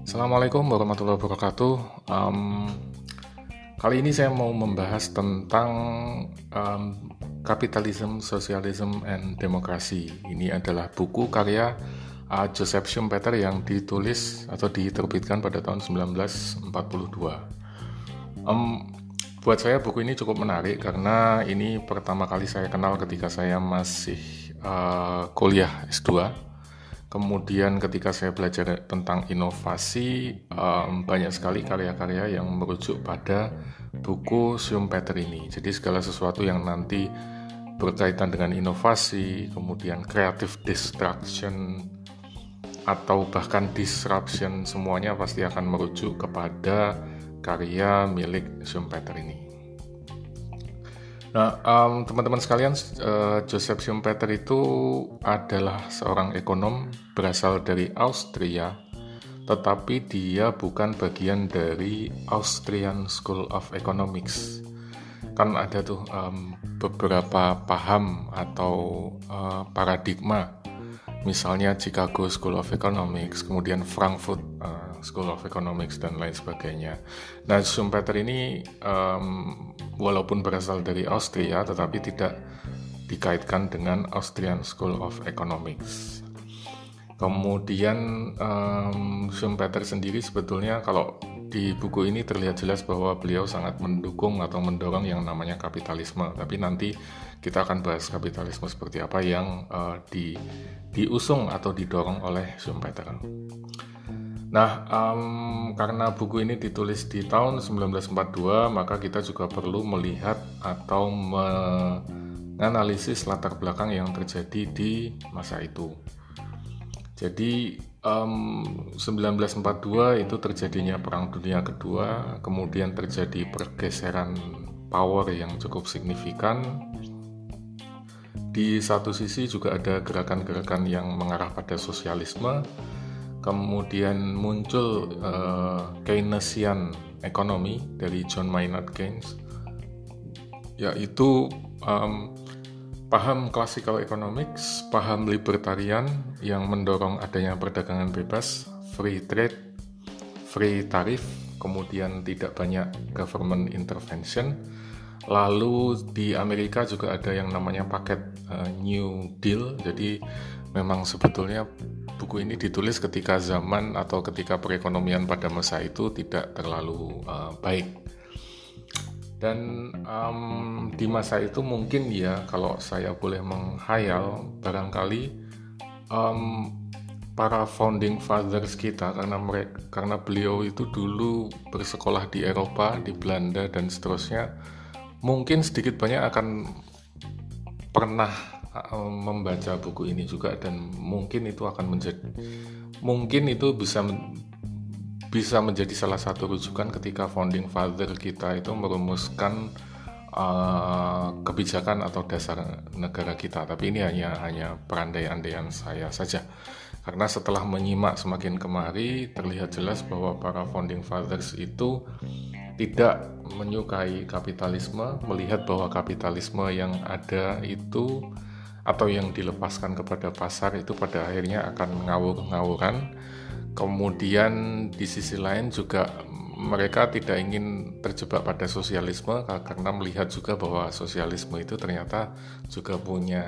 Assalamualaikum warahmatullahi wabarakatuh. Kali ini saya mau membahas tentang Capitalism, Socialism, and Democracy. Ini adalah buku karya Joseph Schumpeter yang ditulis atau diterbitkan pada tahun 1942. Buat saya buku ini cukup menarik karena ini pertama kali saya kenal ketika saya masih kuliah S2. Kemudian ketika saya belajar tentang inovasi, banyak sekali karya-karya yang merujuk pada buku Schumpeter ini. Jadi segala sesuatu yang nanti berkaitan dengan inovasi, kemudian creative destruction, atau bahkan disruption, semuanya pasti akan merujuk kepada karya milik Schumpeter ini. Nah, teman-teman sekalian, Joseph Schumpeter itu adalah seorang ekonom berasal dari Austria, tetapi dia bukan bagian dari Austrian School of Economics. Kan ada tuh beberapa paham atau paradigma, misalnya Chicago School of Economics, kemudian Frankfurt School of Economics, dan lain sebagainya. Nah, Schumpeter ini walaupun berasal dari Austria, tetapi tidak dikaitkan dengan Austrian School of Economics. Kemudian Schumpeter sendiri sebetulnya kalau di buku ini terlihat jelas bahwa beliau sangat mendukung atau mendorong yang namanya kapitalisme. Tapi nanti kita akan bahas kapitalisme seperti apa yang diusung atau didorong oleh Schumpeter. Nah, karena buku ini ditulis di tahun 1942, maka kita juga perlu melihat atau menganalisis latar belakang yang terjadi di masa itu. Jadi 1942 itu terjadinya Perang Dunia Kedua, kemudian terjadi pergeseran power yang cukup signifikan. Di satu sisi juga ada gerakan-gerakan yang mengarah pada sosialisme, kemudian muncul Keynesian ekonomi dari John Maynard Keynes, yaitu paham classical economics, paham libertarian yang mendorong adanya perdagangan bebas, free trade, free tarif, kemudian tidak banyak government intervention. Lalu di Amerika juga ada yang namanya paket New Deal. Jadi memang sebetulnya buku ini ditulis ketika zaman atau ketika perekonomian pada masa itu tidak terlalu baik. Dan di masa itu mungkin ya, kalau saya boleh menghayal, barangkali para founding fathers kita, karena beliau itu dulu bersekolah di Eropa, di Belanda dan seterusnya, mungkin sedikit banyak akan pernah membaca buku ini juga, dan mungkin itu bisa menjadi salah satu rujukan ketika founding father kita itu merumuskan kebijakan atau dasar negara kita. Tapi ini hanya perandai-andaian saya saja, karena setelah menyimak semakin kemari terlihat jelas bahwa para founding fathers itu tidak menyukai kapitalisme, melihat bahwa kapitalisme yang ada itu atau yang dilepaskan kepada pasar itu pada akhirnya akan ngawur-ngawuran. Kemudian di sisi lain juga mereka tidak ingin terjebak pada sosialisme, karena melihat juga bahwa sosialisme itu ternyata juga punya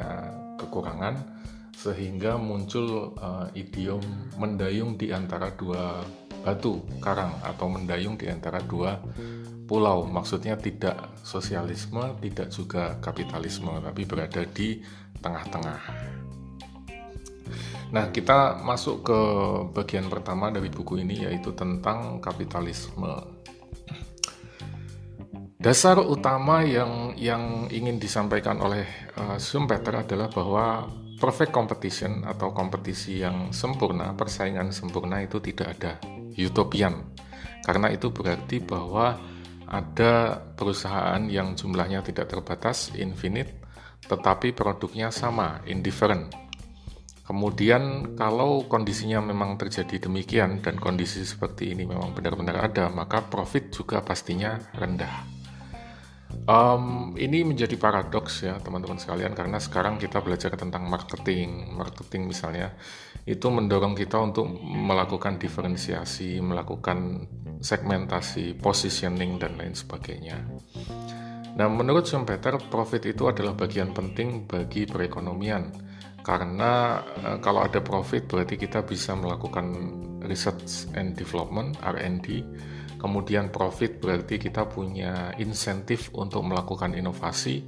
kekurangan, sehingga muncul idiom mendayung di antara dua batu karang atau mendayung di antara dua pulau. Maksudnya tidak sosialisme, tidak juga kapitalisme, tapi berada di tengah-tengah. Nah, kita masuk ke bagian pertama dari buku ini, yaitu tentang kapitalisme. Dasar utama yang ingin disampaikan oleh Schumpeter adalah bahwa perfect competition atau kompetisi yang sempurna, persaingan sempurna itu tidak ada, utopian. Karena itu berarti bahwa ada perusahaan yang jumlahnya tidak terbatas, infinite, tetapi produknya sama, indifferent. Kemudian kalau kondisinya memang terjadi demikian dan kondisi seperti ini memang benar-benar ada, maka profit juga pastinya rendah. Ini menjadi paradoks ya teman-teman sekalian, karena sekarang kita belajar tentang marketing misalnya, itu mendorong kita untuk melakukan diferensiasi, melakukan segmentasi, positioning, dan lain sebagainya. Nah, menurut Schumpeter, profit itu adalah bagian penting bagi perekonomian, karena kalau ada profit berarti kita bisa melakukan research and development, R&D. Kemudian profit berarti kita punya insentif untuk melakukan inovasi,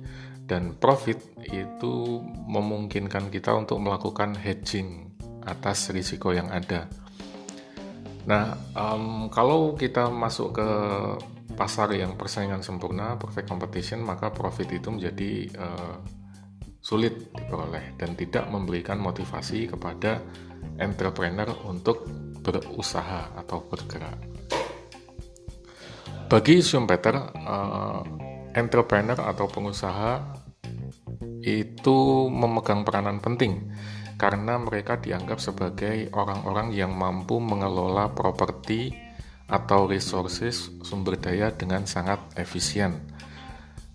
dan profit itu memungkinkan kita untuk melakukan hedging atas risiko yang ada. Nah, kalau kita masuk ke pasar yang persaingan sempurna, perfect competition, maka profit itu menjadi sulit diperoleh dan tidak memberikan motivasi kepada entrepreneur untuk berusaha atau bergerak. Bagi Schumpeter, entrepreneur atau pengusaha itu memegang peranan penting karena mereka dianggap sebagai orang-orang yang mampu mengelola properti atau resources, sumber daya dengan sangat efisien.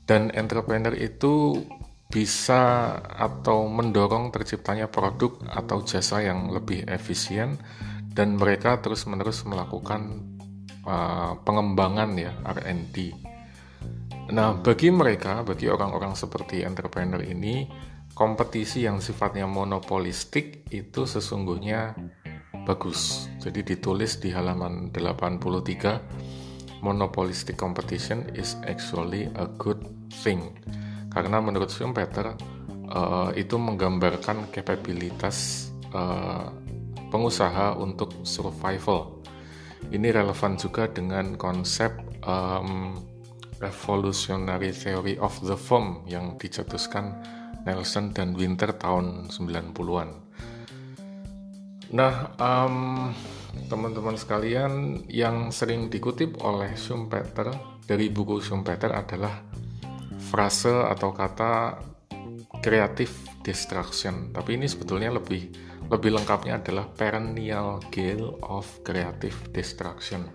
Dan entrepreneur itu bisa atau mendorong terciptanya produk atau jasa yang lebih efisien, dan mereka terus-menerus melakukan pengembangan ya, R&D. Nah, bagi orang-orang seperti entrepreneur ini, kompetisi yang sifatnya monopolistik itu sesungguhnya bagus. Jadi ditulis di halaman 83, monopolistic competition is actually a good thing. Karena menurut Schumpeter, itu menggambarkan kapabilitas pengusaha untuk survival. Ini relevan juga dengan konsep revolutionary theory of the firm yang dicetuskan Nelson dan Winter tahun 90-an. Nah, teman-teman sekalian, yang sering dikutip oleh Schumpeter dari buku Schumpeter adalah frase atau kata creative destruction. Tapi ini sebetulnya lebih lengkapnya adalah perennial gale of creative destruction,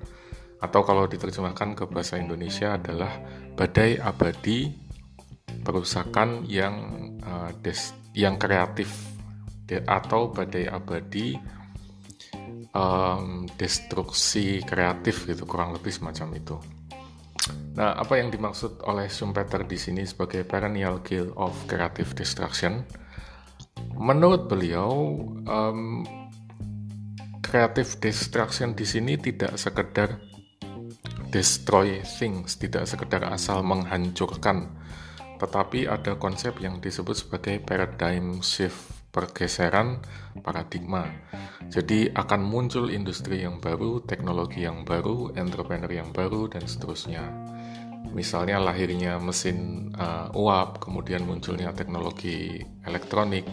atau kalau diterjemahkan ke bahasa Indonesia adalah badai abadi perusakan yang kreatif, atau badai abadi destruksi kreatif gitu, kurang lebih semacam itu. Nah, apa yang dimaksud oleh Schumpeter di sini sebagai perennial gale of creative destruction? Menurut beliau, creative destruction di sini tidak sekedar destroy things, tidak sekedar asal menghancurkan, tetapi ada konsep yang disebut sebagai paradigm shift, pergeseran paradigma. Jadi akan muncul industri yang baru, teknologi yang baru, entrepreneur yang baru, dan seterusnya. Misalnya lahirnya mesin uap, kemudian munculnya teknologi elektronik,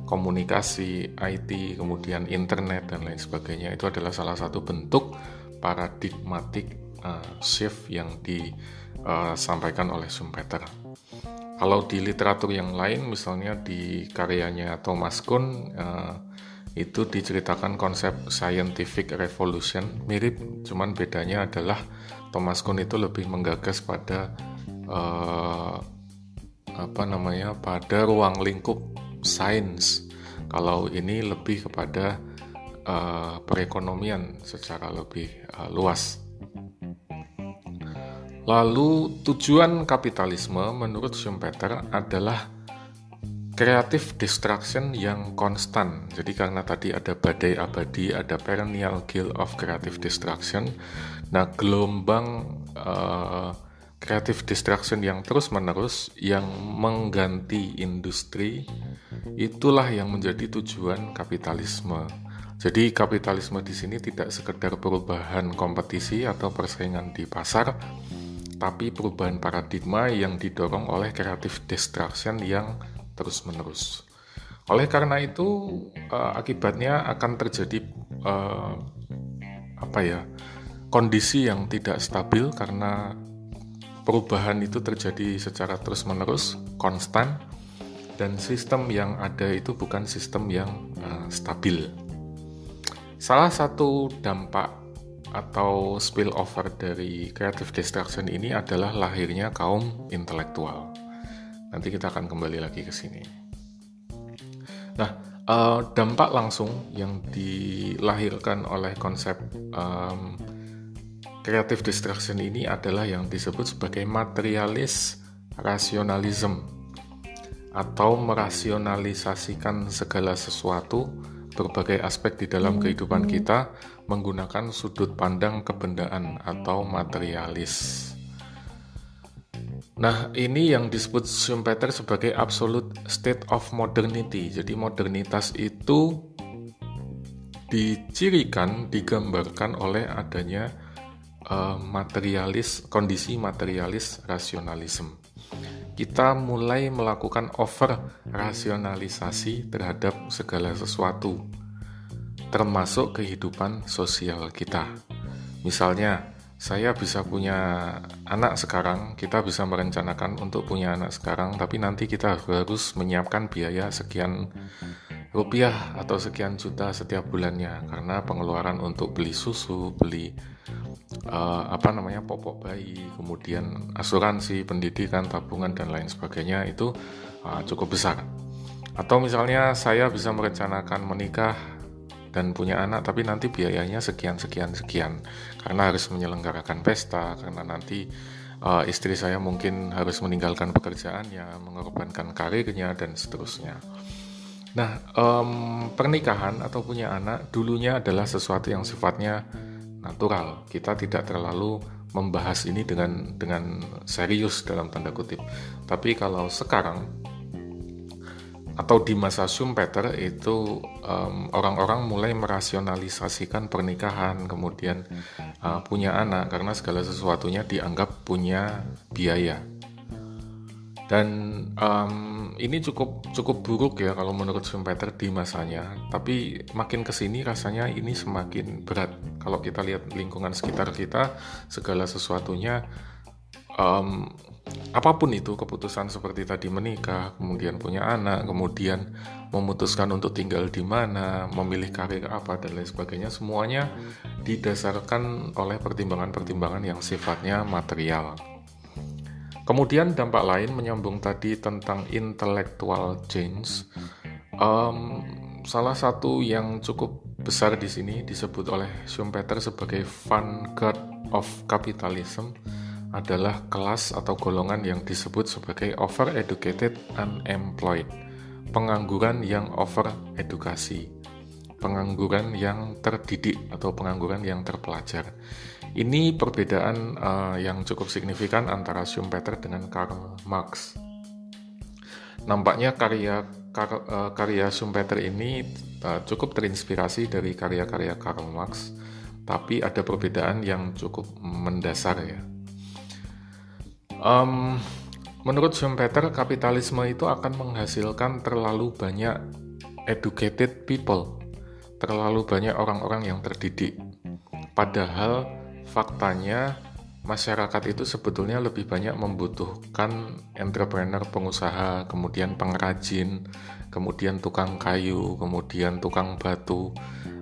komunikasi, IT, kemudian internet, dan lain sebagainya. Itu adalah salah satu bentuk paradigmatic shift yang disampaikan oleh Schumpeter. Kalau di literatur yang lain, misalnya di karyanya Thomas Kuhn, itu diceritakan konsep scientific revolution, mirip, cuman bedanya adalah Thomas Kuhn itu lebih menggagas pada pada ruang lingkup sains. Kalau ini lebih kepada perekonomian secara lebih luas. Lalu tujuan kapitalisme menurut Schumpeter adalah creative destruction yang konstan. Jadi karena tadi ada badai abadi, ada perennial gale of creative destruction. Nah, gelombang creative destruction yang terus-menerus yang mengganti industri, itulah yang menjadi tujuan kapitalisme. Jadi kapitalisme di sini tidak sekedar perubahan kompetisi atau persaingan di pasar, tapi perubahan paradigma yang didorong oleh creative destruction yang terus-menerus. Oleh karena itu, akibatnya akan terjadi kondisi yang tidak stabil karena perubahan itu terjadi secara terus-menerus, konstan, dan sistem yang ada itu bukan sistem yang stabil. Salah satu dampak atau spillover dari creative destruction ini adalah lahirnya kaum intelektual. Nanti kita akan kembali lagi ke sini. Nah, dampak langsung yang dilahirkan oleh konsep creative destruction ini adalah yang disebut sebagai materialist rationalism, atau merasionalisasikan segala sesuatu, berbagai aspek di dalam kehidupan kita menggunakan sudut pandang kebendaan atau materialis. Nah, ini yang disebut Schumpeter sebagai absolute state of modernity. Jadi modernitas itu dicirikan, digambarkan oleh adanya kondisi materialis rasionalisme. Kita mulai melakukan over rasionalisasi terhadap segala sesuatu, termasuk kehidupan sosial kita. Misalnya, saya bisa punya anak sekarang, kita bisa merencanakan untuk punya anak sekarang, tapi nanti kita harus menyiapkan biaya sekian rupiah atau sekian juta setiap bulannya, karena pengeluaran untuk beli susu, beli popok bayi, kemudian asuransi, pendidikan, tabungan, dan lain sebagainya itu cukup besar. Atau misalnya saya bisa merencanakan menikah dan punya anak, tapi nanti biayanya sekian karena harus menyelenggarakan pesta, karena nanti istri saya mungkin harus meninggalkan pekerjaannya, mengorbankan karirnya, dan seterusnya. Nah, pernikahan atau punya anak dulunya adalah sesuatu yang sifatnya natural. Kita tidak terlalu membahas ini dengan serius dalam tanda kutip. Tapi kalau sekarang atau di masa Schumpeter itu orang-orang mulai merasionalisasikan pernikahan, kemudian punya anak, karena segala sesuatunya dianggap punya biaya. Dan ini cukup buruk ya kalau menurut Schumpeter di masanya. Tapi makin kesini rasanya ini semakin berat. Kalau kita lihat lingkungan sekitar kita, segala sesuatunya, apapun itu, keputusan seperti tadi menikah, kemudian punya anak, kemudian memutuskan untuk tinggal di mana, memilih karir apa, dan lain sebagainya, semuanya didasarkan oleh pertimbangan-pertimbangan yang sifatnya material. Kemudian dampak lain menyambung tadi tentang intellectual change. Salah satu yang cukup besar di sini disebut oleh Schumpeter sebagai vanguard of capitalism adalah kelas atau golongan yang disebut sebagai over-educated unemployed, pengangguran yang over-edukasi, pengangguran yang terdidik atau pengangguran yang terpelajar. Ini perbedaan yang cukup signifikan antara Schumpeter dengan Karl Marx. Nampaknya karya Schumpeter ini cukup terinspirasi dari karya-karya Karl Marx, tapi ada perbedaan yang cukup mendasar ya. Menurut Schumpeter, kapitalisme itu akan menghasilkan terlalu banyak educated people, terlalu banyak orang-orang yang terdidik. Padahal faktanya masyarakat itu sebetulnya lebih banyak membutuhkan entrepreneur, pengusaha, kemudian pengrajin, kemudian tukang kayu, kemudian tukang batu,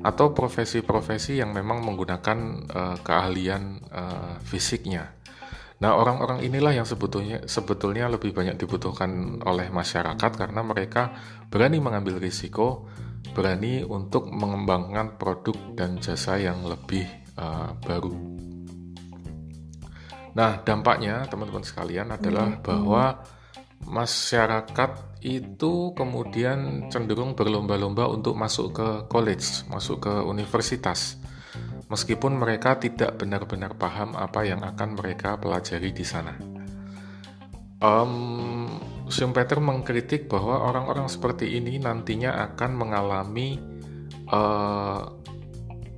atau profesi-profesi yang memang menggunakan keahlian fisiknya. Nah, orang-orang inilah yang sebetulnya lebih banyak dibutuhkan oleh masyarakat karena mereka berani mengambil risiko, berani untuk mengembangkan produk dan jasa yang lebih baru. Nah, dampaknya teman-teman sekalian adalah bahwa masyarakat itu kemudian cenderung berlomba-lomba untuk masuk ke college, masuk ke universitas, meskipun mereka tidak benar-benar paham apa yang akan mereka pelajari di sana. Schumpeter mengkritik bahwa orang-orang seperti ini nantinya akan mengalami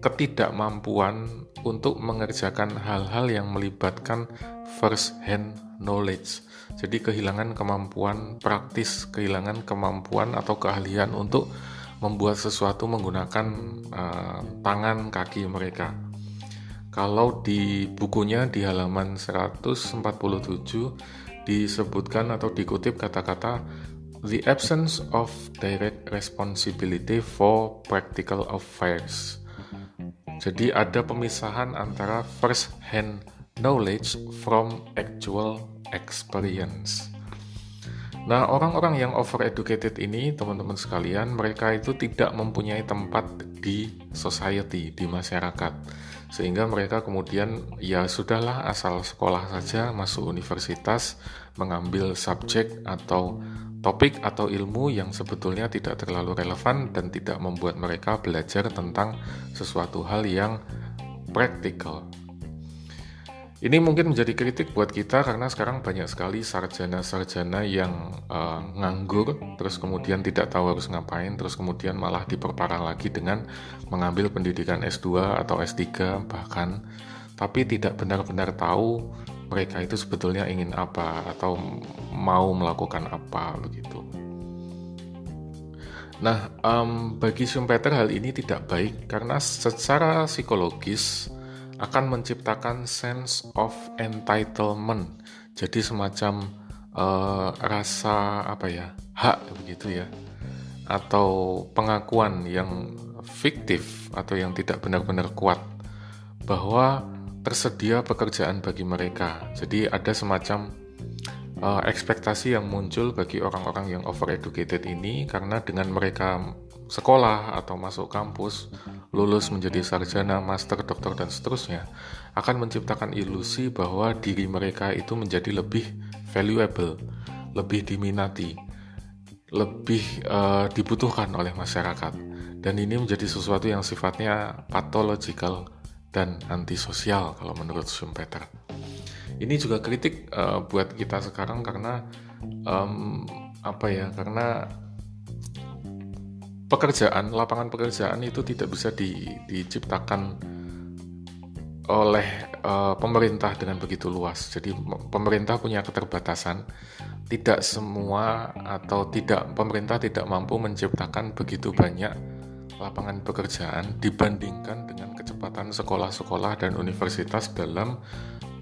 ketidakmampuan untuk mengerjakan hal-hal yang melibatkan first hand knowledge. Jadi kehilangan kemampuan praktis, kehilangan kemampuan atau keahlian untuk membuat sesuatu menggunakan tangan kaki mereka. Kalau di bukunya di halaman 147 disebutkan atau dikutip kata-kata the absence of direct responsibility for practical affairs. Jadi ada pemisahan antara first hand knowledge from actual experience. Nah, orang-orang yang overeducated ini, teman-teman sekalian, mereka itu tidak mempunyai tempat di society, di masyarakat. Sehingga mereka kemudian, ya sudahlah, asal sekolah saja, masuk universitas, mengambil subjek atau topik atau ilmu yang sebetulnya tidak terlalu relevan dan tidak membuat mereka belajar tentang sesuatu hal yang praktikal. Ini mungkin menjadi kritik buat kita karena sekarang banyak sekali sarjana-sarjana yang nganggur, terus kemudian tidak tahu harus ngapain, terus kemudian malah diperparah lagi dengan mengambil pendidikan S2 atau S3 bahkan, tapi tidak benar-benar tahu mereka itu sebetulnya ingin apa atau mau melakukan apa begitu. Nah, bagi Schumpeter hal ini tidak baik karena secara psikologis akan menciptakan sense of entitlement, jadi semacam rasa hak begitu ya, atau pengakuan yang fiktif atau yang tidak benar-benar kuat bahwa tersedia pekerjaan bagi mereka. Jadi ada semacam ekspektasi yang muncul bagi orang-orang yang overeducated ini karena dengan mereka sekolah atau masuk kampus, lulus menjadi sarjana, master, doktor, dan seterusnya, akan menciptakan ilusi bahwa diri mereka itu menjadi lebih valuable, lebih diminati, lebih dibutuhkan oleh masyarakat. Dan ini menjadi sesuatu yang sifatnya pathological dan antisosial kalau menurut Schumpeter. Ini juga kritik buat kita sekarang karena karena lapangan pekerjaan itu tidak bisa diciptakan oleh pemerintah dengan begitu luas. Jadi pemerintah punya keterbatasan. Tidak semua atau pemerintah tidak mampu menciptakan begitu banyak lapangan pekerjaan dibandingkan dengan kecepatan sekolah-sekolah dan universitas dalam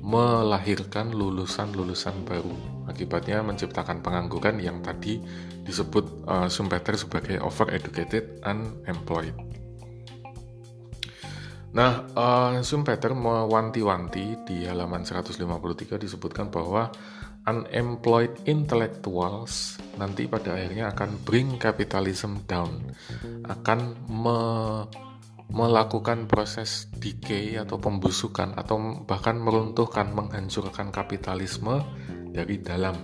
melahirkan lulusan-lulusan baru. Akibatnya menciptakan pengangguran yang tadi disebut Schumpeter sebagai overeducated unemployed. Nah, Schumpeter mewanti-wanti di halaman 153 disebutkan bahwa unemployed intellectuals nanti pada akhirnya akan bring capitalism down, akan melakukan proses decay atau pembusukan atau bahkan meruntuhkan, menghancurkan kapitalisme dari dalam.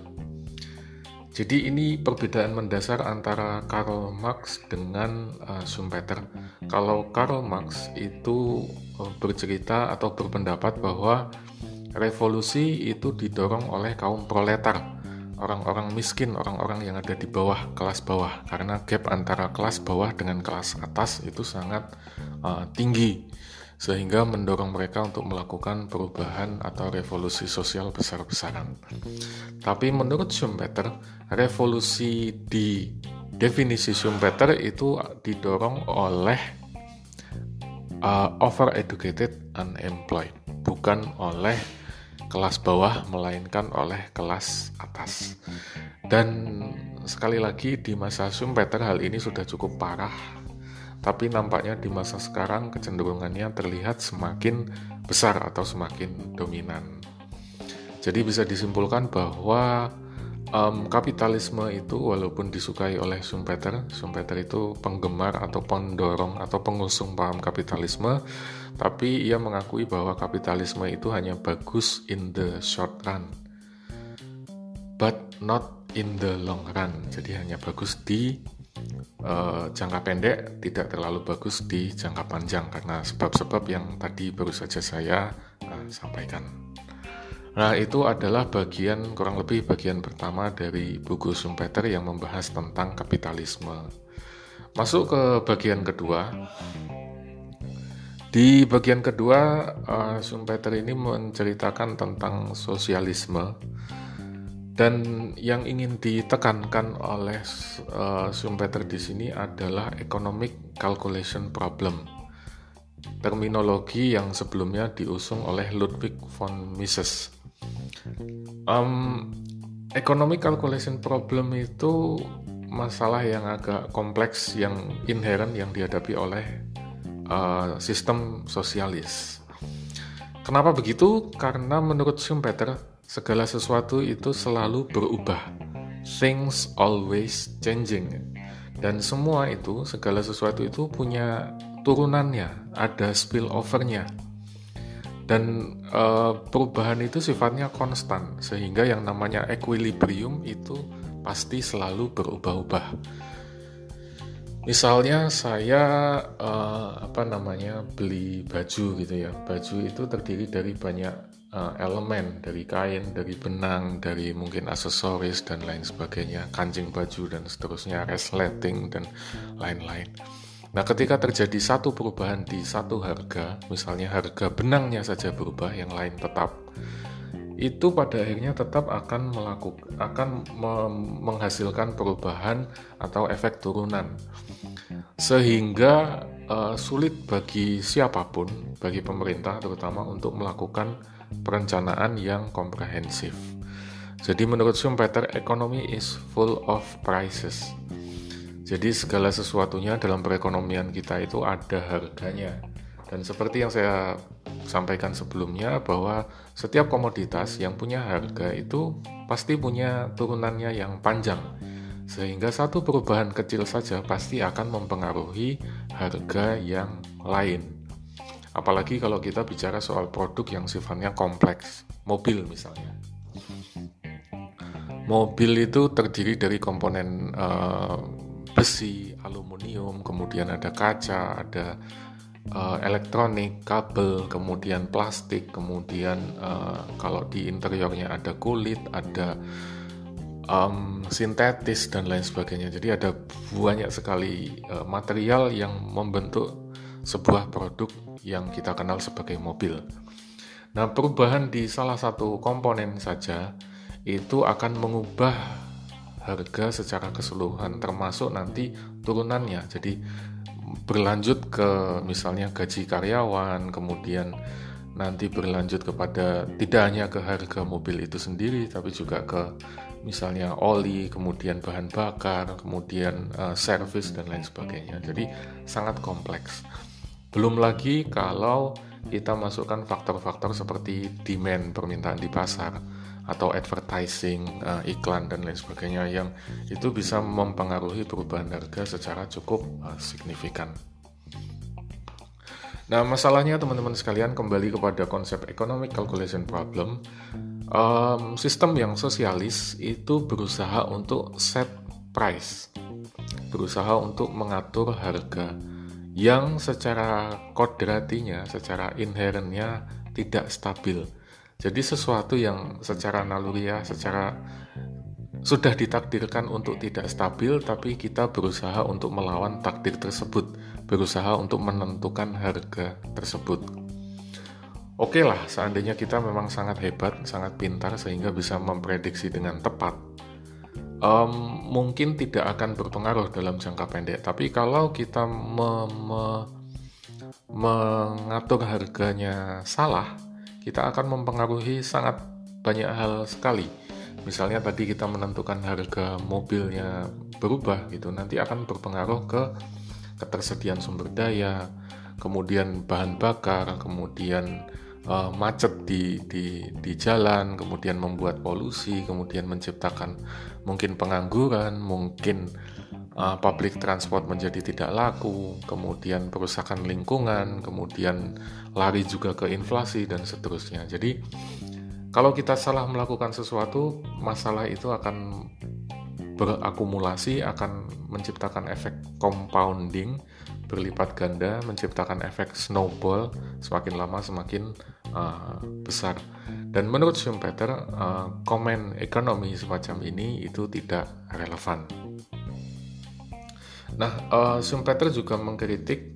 Jadi ini perbedaan mendasar antara Karl Marx dengan Schumpeter. Kalau Karl Marx itu bercerita atau berpendapat bahwa revolusi itu didorong oleh kaum proletar, orang-orang miskin, orang-orang yang ada di bawah, kelas bawah, karena gap antara kelas bawah dengan kelas atas itu sangat tinggi, sehingga mendorong mereka untuk melakukan perubahan atau revolusi sosial besar-besaran. Tapi menurut Schumpeter, revolusi di definisi Schumpeter itu didorong oleh overeducated unemployed, bukan oleh kelas bawah, melainkan oleh kelas atas. Dan sekali lagi di masa Schumpeter hal ini sudah cukup parah, tapi nampaknya di masa sekarang kecenderungannya terlihat semakin besar atau semakin dominan. Jadi bisa disimpulkan bahwa kapitalisme itu walaupun disukai oleh Schumpeter itu penggemar atau pendorong atau pengusung paham kapitalisme, tapi ia mengakui bahwa kapitalisme itu hanya bagus in the short run, but not in the long run. Jadi hanya bagus di jangka pendek, tidak terlalu bagus di jangka panjang karena sebab-sebab yang tadi baru saja saya sampaikan. Nah, itu adalah kurang lebih bagian pertama dari buku Schumpeter yang membahas tentang kapitalisme. Masuk ke bagian kedua. Di bagian kedua, Schumpeter ini menceritakan tentang sosialisme. Dan yang ingin ditekankan oleh Schumpeter di sini adalah economic calculation problem, terminologi yang sebelumnya diusung oleh Ludwig von Mises. Economic calculation problem itu masalah yang agak kompleks, yang inherent yang dihadapi oleh sistem sosialis. Kenapa begitu? Karena menurut Schumpeter, segala sesuatu itu selalu berubah. Things always changing. Dan semua itu, segala sesuatu itu punya turunannya, ada spillover-nya. Dan perubahan itu sifatnya konstan, sehingga yang namanya equilibrium itu pasti selalu berubah-ubah. Misalnya saya beli baju gitu ya. Baju itu terdiri dari banyak elemen, dari kain, dari benang, dari mungkin aksesoris dan lain sebagainya, kancing baju dan seterusnya, resleting dan lain-lain. Nah, ketika terjadi satu perubahan di satu harga, misalnya harga benangnya saja berubah, yang lain tetap, itu pada akhirnya tetap akan menghasilkan perubahan atau efek turunan. Sehingga sulit bagi siapapun, bagi pemerintah terutama, untuk melakukan perencanaan yang komprehensif. Jadi menurut Schumpeter, ekonomi is full of prices. Jadi segala sesuatunya dalam perekonomian kita itu ada harganya. Dan seperti yang saya sampaikan sebelumnya, bahwa setiap komoditas yang punya harga itu pasti punya turunannya yang panjang. Sehingga satu perubahan kecil saja pasti akan mempengaruhi harga yang lain. Apalagi kalau kita bicara soal produk yang sifatnya kompleks, mobil misalnya. Mobil itu terdiri dari komponen besi, aluminium, kemudian ada kaca, ada elektronik, kabel, kemudian plastik, kemudian kalau di interiornya ada kulit, ada sintetis dan lain sebagainya. Jadi ada banyak sekali material yang membentuk sebuah produk yang kita kenal sebagai mobil. Nah, perubahan di salah satu komponen saja itu akan mengubah harga secara keseluruhan, termasuk nanti turunannya. Jadi berlanjut ke misalnya gaji karyawan, kemudian nanti berlanjut kepada tidak hanya ke harga mobil itu sendiri, tapi juga ke misalnya oli, kemudian bahan bakar, kemudian servis dan lain sebagainya. Jadi sangat kompleks. Belum lagi kalau kita masukkan faktor-faktor seperti demand, permintaan di pasar, atau advertising, iklan dan lain sebagainya, yang itu bisa mempengaruhi perubahan harga secara cukup signifikan. Nah, masalahnya teman-teman sekalian, kembali kepada konsep economic calculation problem, sistem yang sosialis itu berusaha untuk set price, berusaha untuk mengatur harga yang secara kodratinya, secara inherentnya tidak stabil. Jadi sesuatu yang secara naluriah, secara sudah ditakdirkan untuk tidak stabil, tapi kita berusaha untuk melawan takdir tersebut, berusaha untuk menentukan harga tersebut. Oke lah, seandainya kita memang sangat hebat, sangat pintar, sehingga bisa memprediksi dengan tepat, mungkin tidak akan berpengaruh dalam jangka pendek. Tapi kalau kita mengatur harganya salah, kita akan mempengaruhi sangat banyak hal sekali. Misalnya tadi kita menentukan harga mobilnya berubah gitu, nanti akan berpengaruh ke ketersediaan sumber daya, kemudian bahan bakar, kemudian macet di jalan, kemudian membuat polusi, kemudian menciptakan mungkin pengangguran, mungkin public transport menjadi tidak laku, kemudian perusakan lingkungan, kemudian lari juga ke inflasi dan seterusnya. Jadi kalau kita salah melakukan sesuatu, masalah itu akan berakumulasi, akan menciptakan efek compounding, berlipat ganda, menciptakan efek snowball, semakin lama semakin besar. Dan menurut Schumpeter, komen ekonomi semacam ini itu tidak relevan. Nah, Schumpeter juga mengkritik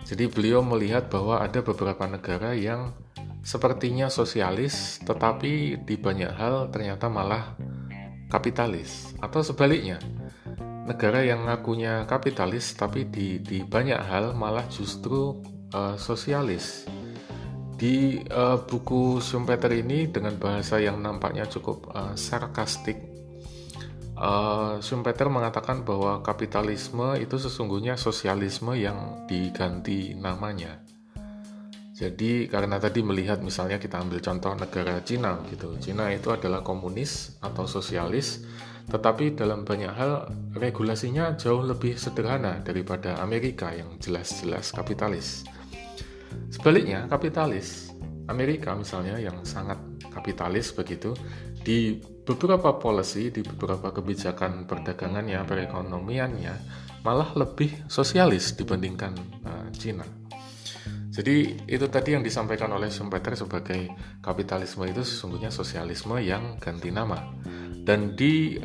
jadi beliau melihat bahwa ada beberapa negara yang sepertinya sosialis, tetapi di banyak hal ternyata malah kapitalis, atau sebaliknya, negara yang ngakunya kapitalis tapi di banyak hal malah justru sosialis. Di buku Schumpeter ini dengan bahasa yang nampaknya cukup sarkastik, Schumpeter mengatakan bahwa kapitalisme itu sesungguhnya sosialisme yang diganti namanya. Jadi karena tadi melihat misalnya kita ambil contoh negara Cina gitu. Cina itu adalah komunis atau sosialis, tetapi dalam banyak hal regulasinya jauh lebih sederhana daripada Amerika yang jelas-jelas kapitalis. Sebaliknya, kapitalis Amerika misalnya yang sangat kapitalis begitu, di beberapa policy, di beberapa kebijakan perdagangannya, perekonomiannya malah lebih sosialis dibandingkan Cina. Jadi itu tadi yang disampaikan oleh Schumpeter sebagai kapitalisme itu sesungguhnya sosialisme yang ganti nama. Dan di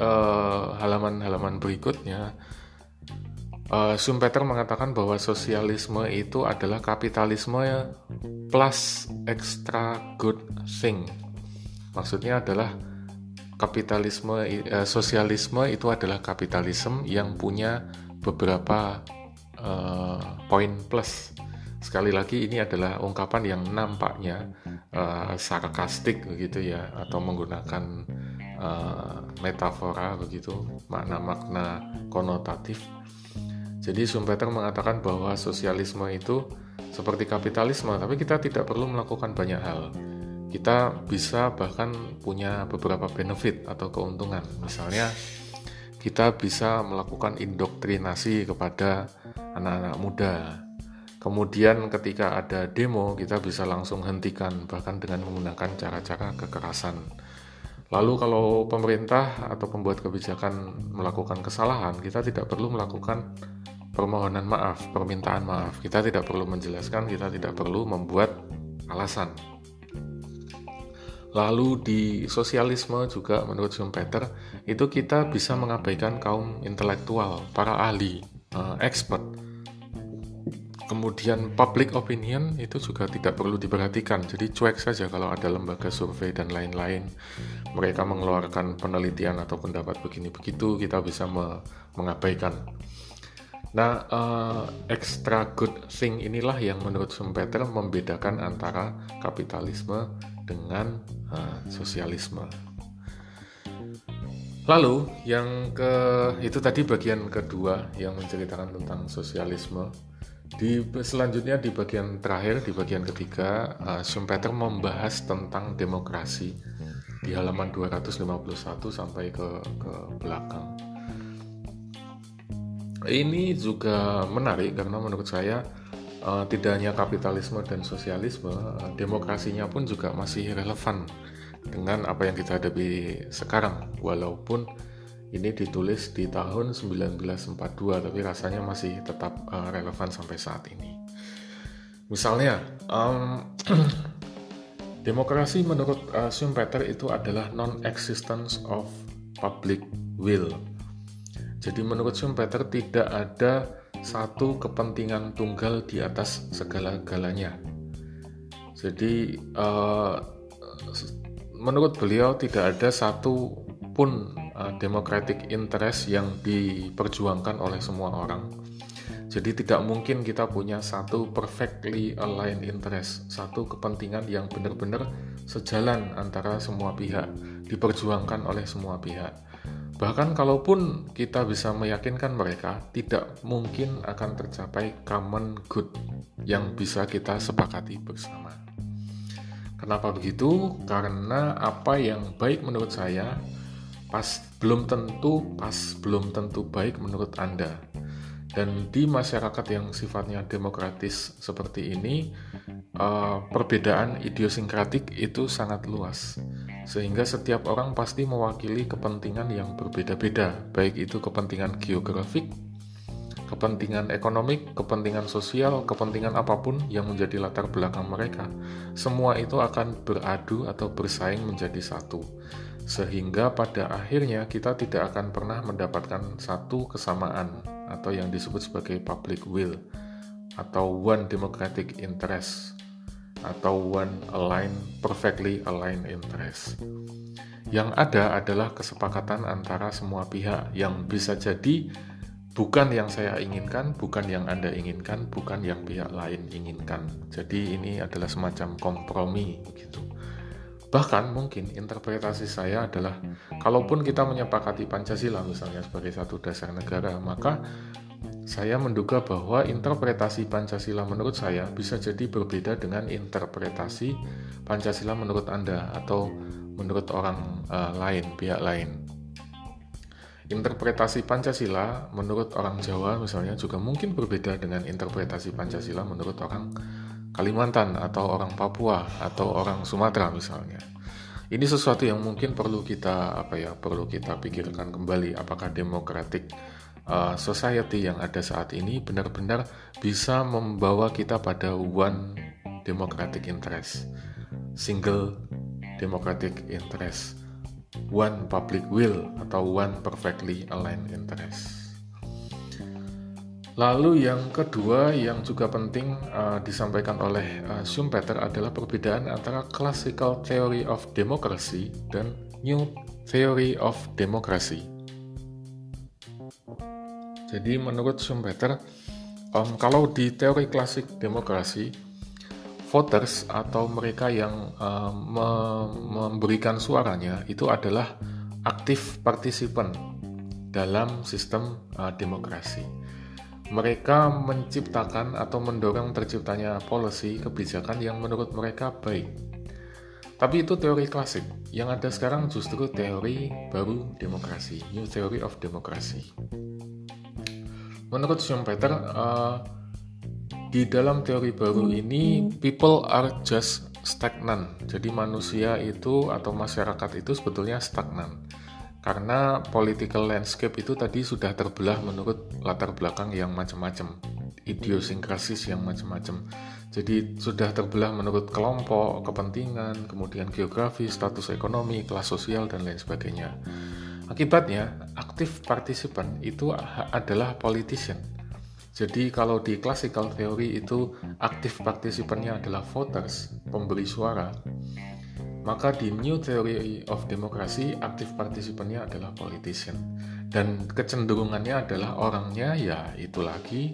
halaman-halaman berikutnya Schumpeter mengatakan bahwa sosialisme itu adalah kapitalisme plus extra good thing. Maksudnya adalah sosialisme itu adalah kapitalisme yang punya beberapa poin plus. Sekali lagi ini adalah ungkapan yang nampaknya sarkastik begitu ya, atau menggunakan metafora begitu, makna-makna konotatif. Jadi Schumpeter mengatakan bahwa sosialisme itu seperti kapitalisme, tapi kita tidak perlu melakukan banyak hal. Kita bisa bahkan punya beberapa benefit atau keuntungan. Misalnya kita bisa melakukan indoktrinasi kepada anak-anak muda. Kemudian ketika ada demo, kita bisa langsung hentikan, bahkan dengan menggunakan cara-cara kekerasan. Lalu kalau pemerintah atau pembuat kebijakan melakukan kesalahan, kita tidak perlu melakukan permohonan maaf, permintaan maaf. Kita tidak perlu menjelaskan, kita tidak perlu membuat alasan. Lalu di sosialisme juga menurut Schumpeter, itu kita bisa mengabaikan kaum intelektual, para ahli, expert. Kemudian public opinion itu juga tidak perlu diperhatikan, jadi cuek saja kalau ada lembaga survei dan lain-lain. Mereka mengeluarkan penelitian atau pendapat begini-begitu, kita bisa mengabaikan. Nah, extra good thing inilah yang menurut Schumpeter membedakan antara kapitalisme dengan sosialisme. Lalu itu tadi bagian kedua yang menceritakan tentang sosialisme. Selanjutnya di bagian terakhir, di bagian ketiga, Schumpeter membahas tentang demokrasi di halaman 251 sampai ke belakang. Ini juga menarik karena menurut saya tidak hanya kapitalisme dan sosialisme, demokrasinya pun juga masih relevan dengan apa yang kita hadapi sekarang, walaupun ini ditulis di tahun 1942, tapi rasanya masih tetap relevan sampai saat ini. Misalnya, demokrasi menurut Schumpeter itu adalah non-existence of public will. Jadi menurut Schumpeter tidak ada satu kepentingan tunggal di atas segala-galanya. Jadi menurut beliau tidak ada satu pun democratic interest yang diperjuangkan oleh semua orang. Jadi tidak mungkin kita punya satu perfectly aligned interest, satu kepentingan yang benar-benar sejalan antara semua pihak, diperjuangkan oleh semua pihak. Bahkan kalaupun kita bisa meyakinkan mereka, tidak mungkin akan tercapai common good yang bisa kita sepakati bersama. Kenapa begitu? Karena apa yang baik menurut saya belum tentu baik menurut Anda. Dan di masyarakat yang sifatnya demokratis seperti ini, perbedaan idiosinkratik itu sangat luas. Sehingga setiap orang pasti mewakili kepentingan yang berbeda-beda, baik itu kepentingan geografik, kepentingan ekonomik, kepentingan sosial, kepentingan apapun yang menjadi latar belakang mereka. Semua itu akan beradu atau bersaing menjadi satu. Sehingga pada akhirnya kita tidak akan pernah mendapatkan satu kesamaan atau yang disebut sebagai public will atau one democratic interest atau one perfectly aligned interest. Yang ada adalah kesepakatan antara semua pihak yang bisa jadi bukan yang saya inginkan, bukan yang Anda inginkan, bukan yang pihak lain inginkan. Jadi ini adalah semacam kompromi begitu. Bahkan mungkin interpretasi saya adalah, kalaupun kita menyepakati Pancasila misalnya sebagai satu dasar negara, maka saya menduga bahwa interpretasi Pancasila menurut saya bisa jadi berbeda dengan interpretasi Pancasila menurut Anda atau menurut orang lain, pihak lain. Interpretasi Pancasila menurut orang Jawa misalnya juga mungkin berbeda dengan interpretasi Pancasila menurut orang Kalimantan atau orang Papua atau orang Sumatera misalnya. Ini sesuatu yang mungkin perlu kita pikirkan kembali, apakah democratic society yang ada saat ini benar-benar bisa membawa kita pada one democratic interest, single democratic interest, one public will atau one perfectly aligned interest. Lalu yang kedua yang juga penting disampaikan oleh Schumpeter adalah perbedaan antara classical theory of democracy dan new theory of democracy. Jadi menurut Schumpeter, kalau di teori klasik demokrasi, voters atau mereka yang memberikan suaranya itu adalah aktif partisipan dalam sistem demokrasi. Mereka menciptakan atau mendorong terciptanya policy, kebijakan yang menurut mereka baik. Tapi itu teori klasik. Yang ada sekarang justru teori baru demokrasi, new theory of democracy. Menurut Schumpeter, di dalam teori baru ini, people are just stagnant. Jadi manusia itu atau masyarakat itu sebetulnya stagnan. Karena political landscape itu tadi sudah terbelah menurut latar belakang yang macam-macam, idiosinkrasis yang macam-macam. Jadi sudah terbelah menurut kelompok, kepentingan, kemudian geografi, status ekonomi, kelas sosial, dan lain sebagainya. Akibatnya, aktif partisipan itu adalah politician. Jadi kalau di classical theory itu aktif partisipannya adalah voters, pemberi suara, maka di new theory of democracy aktif partisipannya adalah politician. Dan kecenderungannya adalah orangnya ya itu lagi.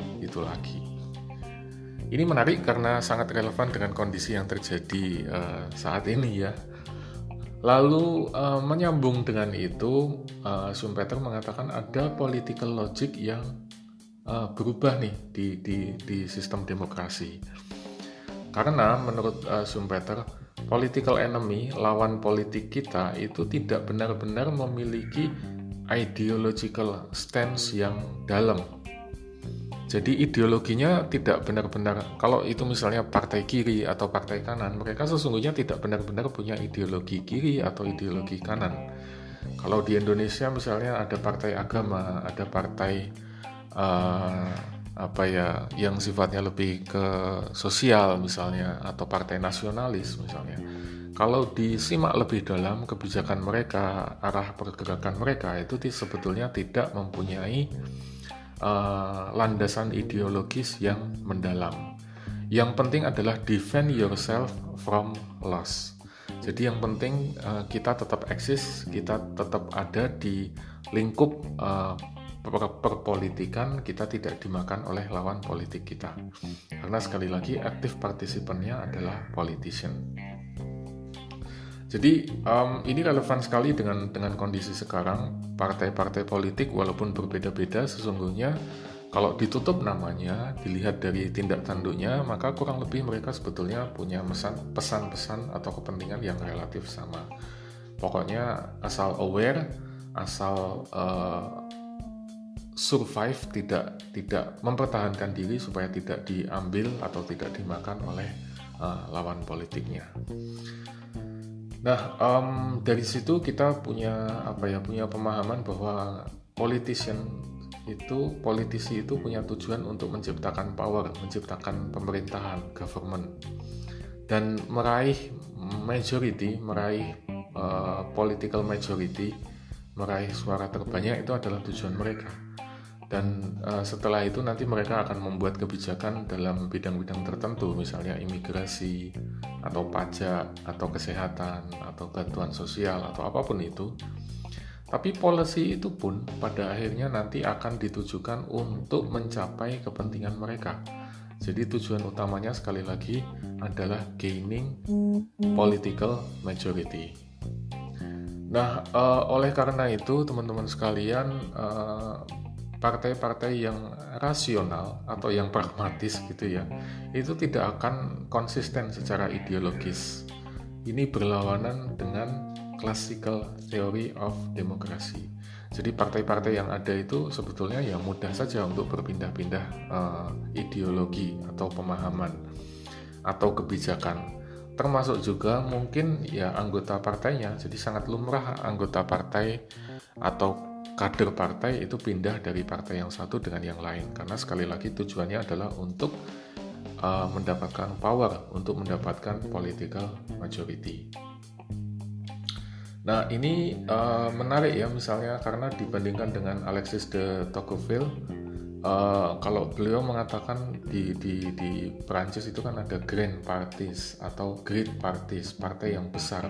Ini menarik karena sangat relevan dengan kondisi yang terjadi saat ini ya. Lalu menyambung dengan itu, Schumpeter mengatakan ada political logic yang berubah nih di sistem demokrasi. Karena menurut Schumpeter, political enemy, lawan politik kita itu tidak benar-benar memiliki ideological stance yang dalam. Jadi ideologinya tidak benar-benar, kalau itu misalnya partai kiri atau partai kanan, mereka sesungguhnya tidak benar-benar punya ideologi kiri atau ideologi kanan. Kalau di Indonesia misalnya ada partai agama, ada partai yang sifatnya lebih ke sosial misalnya, atau partai nasionalis misalnya. Kalau disimak lebih dalam kebijakan mereka, arah pergerakan mereka itu sebetulnya tidak mempunyai landasan ideologis yang mendalam. Yang penting adalah defend yourself from loss. Jadi yang penting kita tetap eksis, kita tetap ada di lingkup perpolitikan, kita tidak dimakan oleh lawan politik kita. Karena sekali lagi aktif partisipannya adalah politician. Jadi ini relevan sekali dengan kondisi sekarang. Partai-partai politik walaupun berbeda-beda sesungguhnya kalau ditutup namanya, dilihat dari tindak tanduknya, maka kurang lebih mereka sebetulnya punya pesan-pesan atau kepentingan yang relatif sama. Pokoknya asal aware, asal survive, tidak mempertahankan diri supaya tidak diambil atau tidak dimakan oleh lawan politiknya. Nah, dari situ kita punya pemahaman bahwa politisi itu punya tujuan untuk menciptakan power, menciptakan pemerintahan, government, dan meraih political majority, meraih suara terbanyak itu adalah tujuan mereka. Dan setelah itu nanti mereka akan membuat kebijakan dalam bidang-bidang tertentu, misalnya imigrasi, atau pajak, atau kesehatan, atau bantuan sosial, atau apapun itu. Tapi policy itu pun pada akhirnya nanti akan ditujukan untuk mencapai kepentingan mereka. Jadi tujuan utamanya sekali lagi adalah gaining political majority. Nah, oleh karena itu teman-teman sekalian, partai-partai yang rasional atau yang pragmatis gitu ya, itu tidak akan konsisten secara ideologis. Ini berlawanan dengan classical theory of democracy. Jadi partai-partai yang ada itu sebetulnya ya mudah saja untuk berpindah-pindah ideologi atau pemahaman atau kebijakan. Termasuk juga mungkin ya anggota partainya. Jadi sangat lumrah anggota partai atau kader partai itu pindah dari partai yang satu dengan yang lain. Karena sekali lagi tujuannya adalah untuk mendapatkan power, untuk mendapatkan political majority. Nah ini menarik ya, misalnya karena dibandingkan dengan Alexis de Tocqueville, kalau beliau mengatakan di Perancis itu kan ada grand parties atau great parties, partai yang besar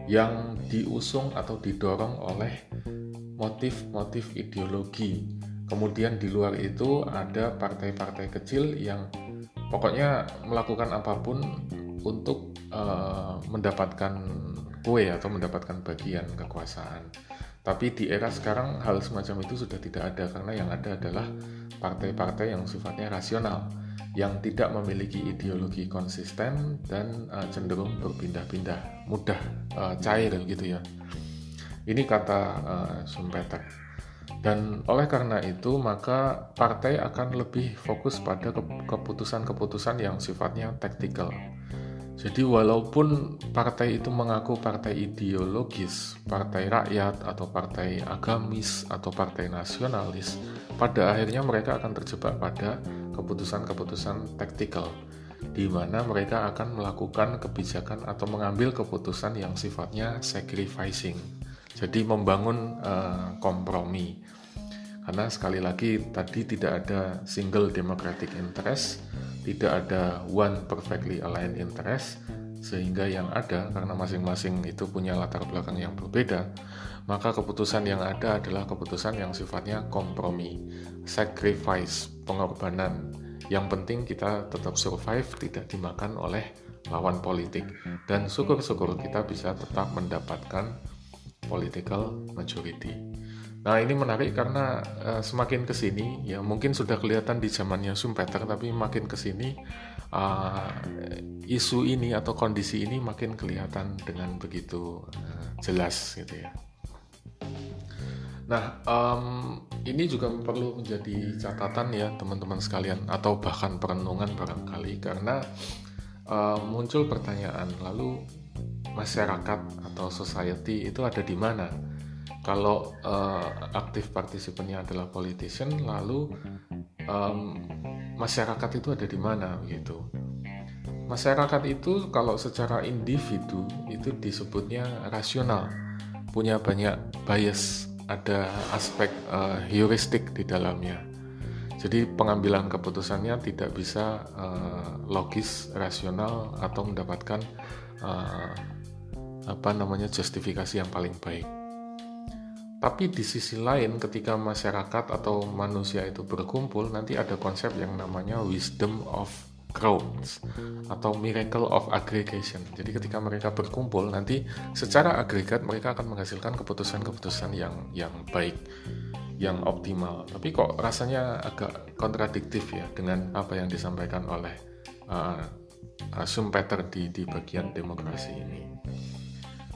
yang diusung atau didorong oleh motif-motif ideologi. Kemudian di luar itu ada partai-partai kecil yang pokoknya melakukan apapun untuk mendapatkan kue atau mendapatkan bagian kekuasaan. Tapi di era sekarang hal semacam itu sudah tidak ada, karena yang ada adalah partai-partai yang sifatnya rasional, yang tidak memiliki ideologi konsisten dan cenderung berpindah-pindah, mudah cair gitu ya. Ini kata Schumpeter. Dan oleh karena itu maka partai akan lebih fokus pada keputusan-keputusan yang sifatnya taktikal. Jadi walaupun partai itu mengaku partai ideologis, partai rakyat atau partai agamis atau partai nasionalis, pada akhirnya mereka akan terjebak pada keputusan-keputusan taktikal, di mana mereka akan melakukan kebijakan atau mengambil keputusan yang sifatnya sacrificing. Jadi membangun kompromi. Karena sekali lagi tadi tidak ada single democratic interest, tidak ada one perfectly aligned interest, sehingga yang ada karena masing-masing itu punya latar belakang yang berbeda, maka keputusan yang ada adalah keputusan yang sifatnya kompromi, sacrifice, pengorbanan. Yang penting kita tetap survive, tidak dimakan oleh lawan politik, dan syukur-syukur kita bisa tetap mendapatkan political majority. Nah ini menarik karena semakin kesini ya mungkin sudah kelihatan di zamannya Schumpeter, tapi makin kesini isu ini atau kondisi ini makin kelihatan dengan begitu jelas gitu ya. Nah ini juga perlu menjadi catatan ya teman-teman sekalian, atau bahkan perenungan barangkali, karena muncul pertanyaan, lalu masyarakat atau society itu ada di mana? Kalau aktif partisipannya adalah politician, lalu masyarakat itu ada di mana gitu? Masyarakat itu kalau secara individu itu disebutnya rasional, punya banyak bias, ada aspek heuristik di dalamnya. Jadi pengambilan keputusannya tidak bisa logis, rasional, atau mendapatkan justifikasi yang paling baik. Tapi di sisi lain ketika masyarakat atau manusia itu berkumpul, nanti ada konsep yang namanya wisdom of crowds atau miracle of aggregation. Jadi ketika mereka berkumpul, nanti secara agregat mereka akan menghasilkan keputusan-keputusan yang baik, yang optimal. Tapi kok rasanya agak kontradiktif ya dengan apa yang disampaikan oleh Schumpeter di bagian demokrasi ini.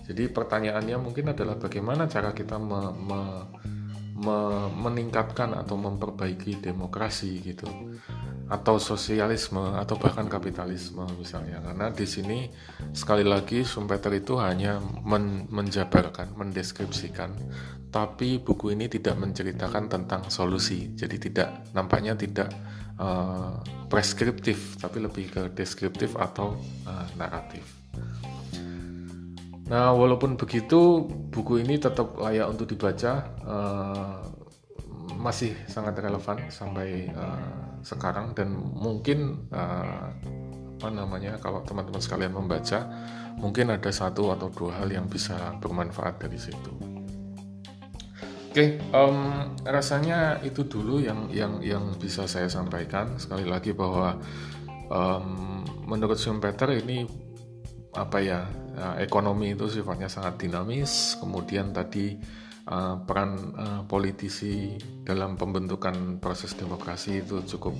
Jadi pertanyaannya mungkin adalah bagaimana cara kita meningkatkan atau memperbaiki demokrasi gitu, atau sosialisme atau bahkan kapitalisme misalnya. Karena di sini sekali lagi Schumpeter itu hanya menjabarkan, mendeskripsikan, tapi buku ini tidak menceritakan tentang solusi. Jadi nampaknya tidak preskriptif, tapi lebih ke deskriptif atau naratif. Nah, walaupun begitu, buku ini tetap layak untuk dibaca, masih sangat relevan sampai sekarang, dan mungkin kalau teman-teman sekalian membaca, mungkin ada satu atau dua hal yang bisa bermanfaat dari situ. Oke, rasanya itu dulu yang bisa saya sampaikan. Sekali lagi bahwa menurut Schumpeter ini apa ya, ekonomi itu sifatnya sangat dinamis. Kemudian tadi peran politisi dalam pembentukan proses demokrasi itu cukup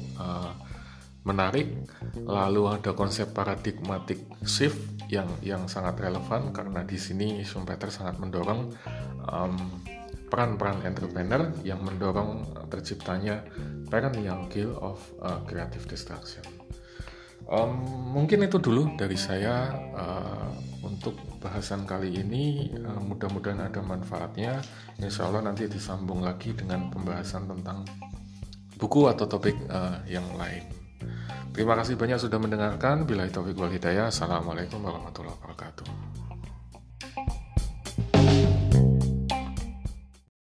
menarik. Lalu ada konsep paradigmatic shift yang sangat relevan, karena di sini Schumpeter sangat mendorong peran-peran entrepreneur yang mendorong terciptanya perennial of creative destruction. Mungkin itu dulu dari saya untuk bahasan kali ini. Mudah-mudahan ada manfaatnya. Insya Allah nanti disambung lagi dengan pembahasan tentang buku atau topik yang lain. Terima kasih banyak sudah mendengarkan. Billahi taufiq wal hidayah. Assalamualaikum warahmatullahi wabarakatuh.